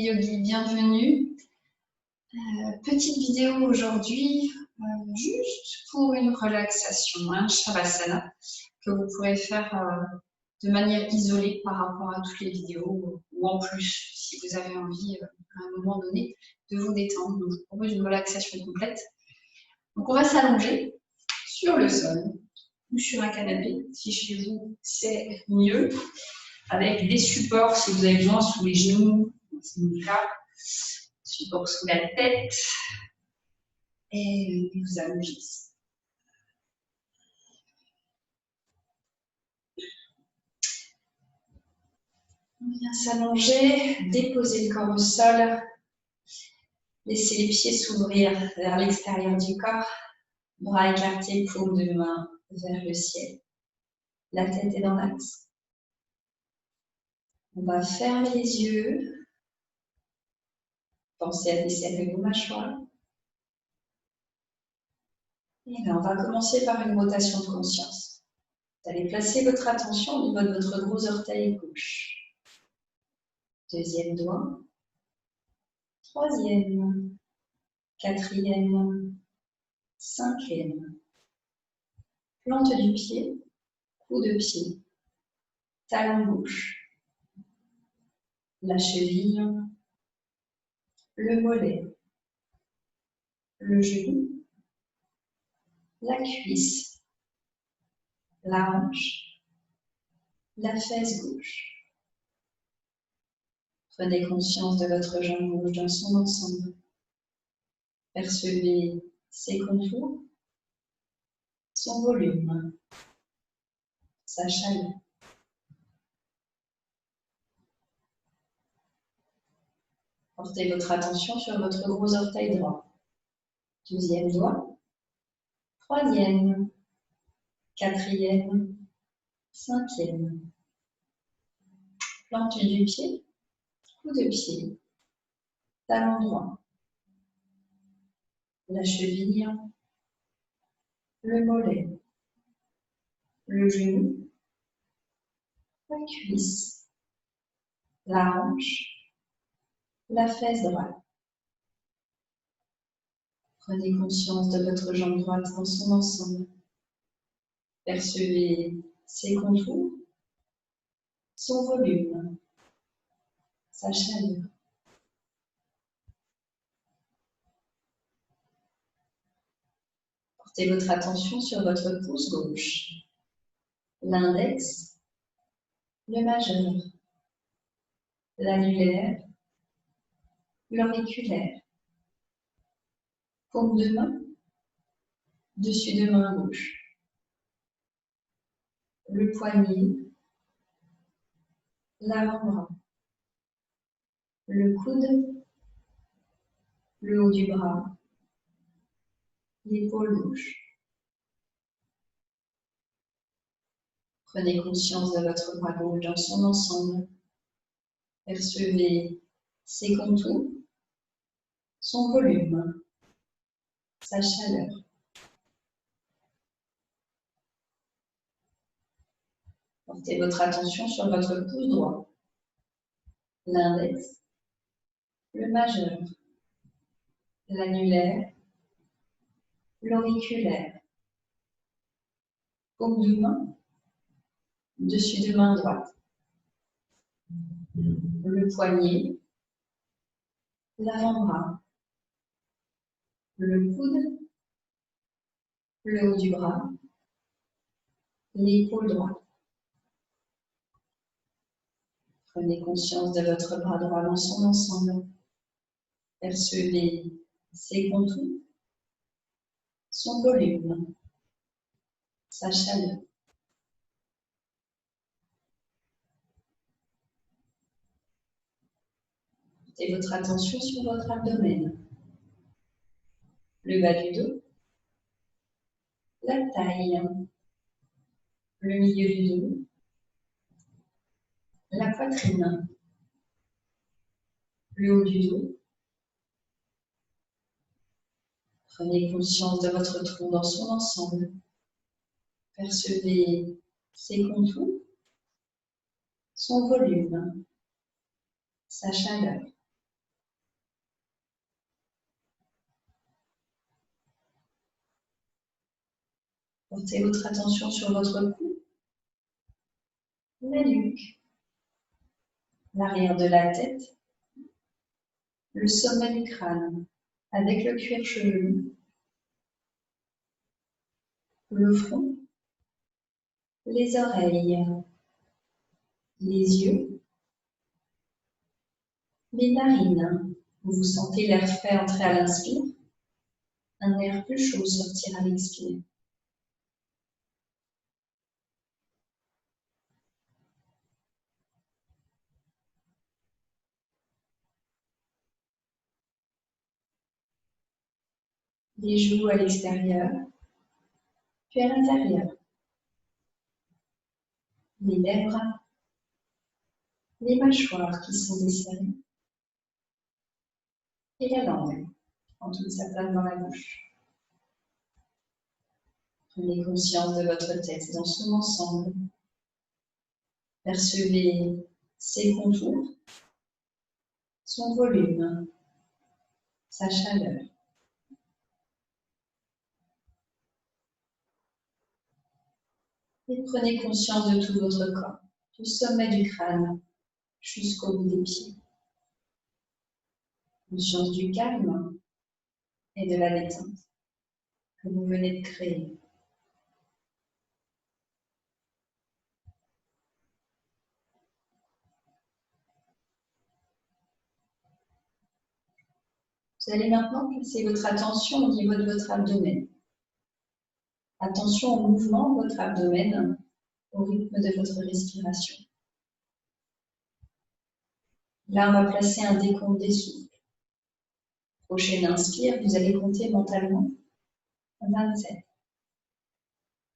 Yogi, bienvenue. Petite vidéo aujourd'hui, juste pour une relaxation, un shavasana, que vous pourrez faire de manière isolée par rapport à toutes les vidéos, ou en plus, si vous avez envie, à un moment donné, de vous détendre. Donc, je vous propose une relaxation complète. Donc, on va s'allonger sur le sol ou sur un canapé, si chez vous c'est mieux, avec des supports si vous avez besoin sous les genoux, c'est mon cas. Support sous la tête et vous allongez. On vient s'allonger, déposer le corps au sol, laisser les pieds s'ouvrir vers l'extérieur du corps, bras écartés, paumes de main vers le ciel. La tête est dans l'axe. On va fermer les yeux, pensez à desserrer vos mâchoires. Et là, on va commencer par une rotation de conscience. Vous allez placer votre attention au niveau de votre gros orteil gauche. Deuxième doigt. Troisième. Quatrième. Cinquième. Plante du pied. Coup de pied. Talon gauche. La cheville. Le mollet. Le genou. La cuisse. La hanche. La fesse gauche. Prenez conscience de votre jambe gauche dans son ensemble. Percevez ses contours, son volume, sa chaleur. Portez votre attention sur votre gros orteil droit. Deuxième doigt, troisième, quatrième, cinquième. Plante du pied, coup de pied, talon droit. La cheville, le mollet, le genou, la cuisse, la hanche, la fesse droite. Prenez conscience de votre jambe droite dans son ensemble. Percevez ses contours, son volume, sa chaleur. Portez votre attention sur votre pouce gauche, l'index, le majeur, l'annulaire, l'auriculaire, paume de main, dessus de main gauche, le poignet, l'avant-bras, le coude, le haut du bras, l'épaule gauche. Prenez conscience de votre bras gauche dans son ensemble. Percevez ses contours, son volume, sa chaleur. Portez votre attention sur votre pouce droit, l'index, le majeur, l'annulaire, l'auriculaire, paume de main, dessus de main droite, le poignet, l'avant-bras, le coude, le haut du bras, l'épaule droite. Prenez conscience de votre bras droit dans son ensemble. Percevez ses contours, son volume, sa chaleur. Portez votre attention sur votre abdomen, le bas du dos, la taille, le milieu du dos, la poitrine, le haut du dos. Prenez conscience de votre tronc dans son ensemble. Percevez ses contours, son volume, sa chaleur. Portez votre attention sur votre cou, la nuque, l'arrière de la tête, le sommet du crâne, avec le cuir chevelu, le front, les oreilles, les yeux, les narines. Vous sentez l'air frais entrer à l'inspire, un air plus chaud sortir à l'expire. Les joues à l'extérieur, puis à l'intérieur. Les lèvres, les mâchoires qui sont desserrées et la langue en toute sa place dans la bouche. Prenez conscience de votre tête dans son ensemble. Percevez ses contours, son volume, sa chaleur. Et prenez conscience de tout votre corps, du sommet du crâne jusqu'au bout des pieds. Conscience du calme et de la détente que vous venez de créer. Vous allez maintenant placer votre attention au niveau de votre abdomen. Attention au mouvement de votre abdomen, au rythme de votre respiration. Là, on va placer un décompte des souffles. Prochaine inspire, vous allez compter mentalement 27.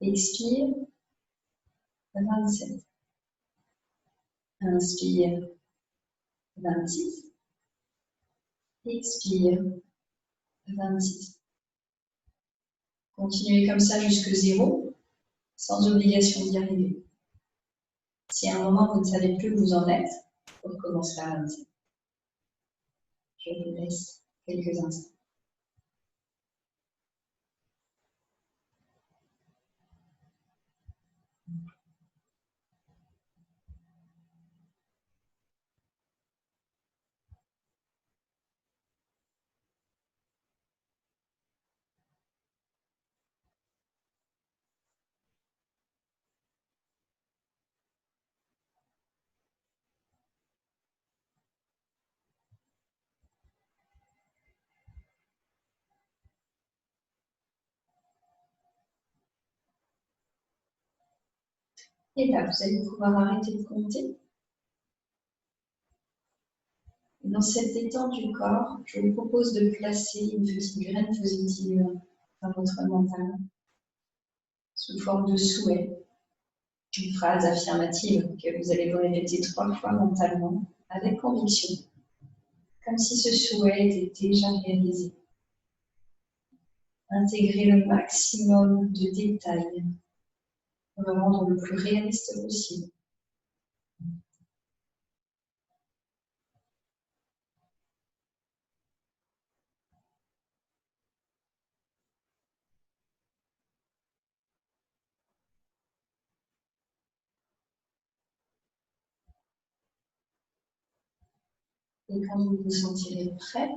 Expire, 27. Inspire, 26. Expire, 26. Continuez comme ça jusque 0, sans obligation d'y arriver. Si à un moment vous ne savez plus où vous en êtes, vous recommencerez à 27. Je vous laisse quelques instants. Et là, vous allez pouvoir arrêter de compter. Dans cette détente du corps, je vous propose de placer une petite graine positive dans votre mental, sous forme de souhait. Une phrase affirmative que vous allez vous répéter 3 fois mentalement, avec conviction, comme si ce souhait était déjà réalisé. Intégrez le maximum de détails pour le rendre le plus réaliste possible. Et quand vous vous sentirez prêt,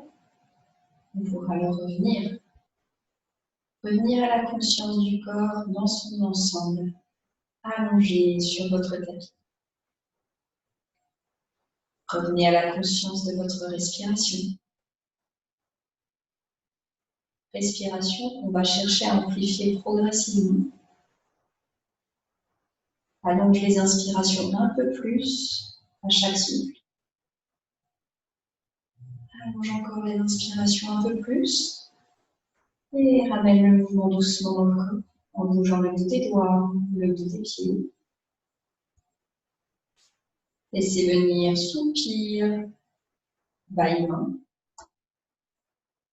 vous pourrez alors revenir à la conscience du corps dans son ensemble, allongé sur votre tapis. Revenez à la conscience de votre respiration. Respiration qu'on va chercher à amplifier progressivement. Allonge les inspirations un peu plus à chaque souffle. Allonge encore les inspirations un peu plus. Et ramène le mouvement doucement dans le corps, en bougeant le bout des doigts, le bout des pieds. Laissez venir soupir, bâillement.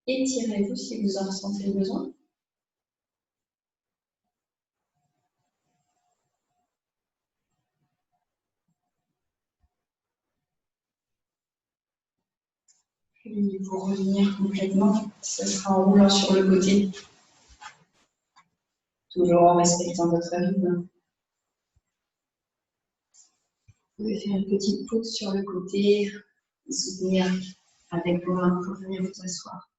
Étirez-vous si vous en ressentez le besoin. Puis pour revenir complètement, ce sera en roulant sur le côté. toujours en respectant votre rythme. Vous pouvez faire une petite pause sur le côté, et soutenir avec vos mains pour venir vous asseoir.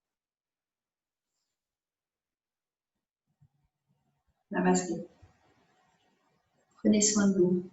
Namasté. Prenez soin de vous.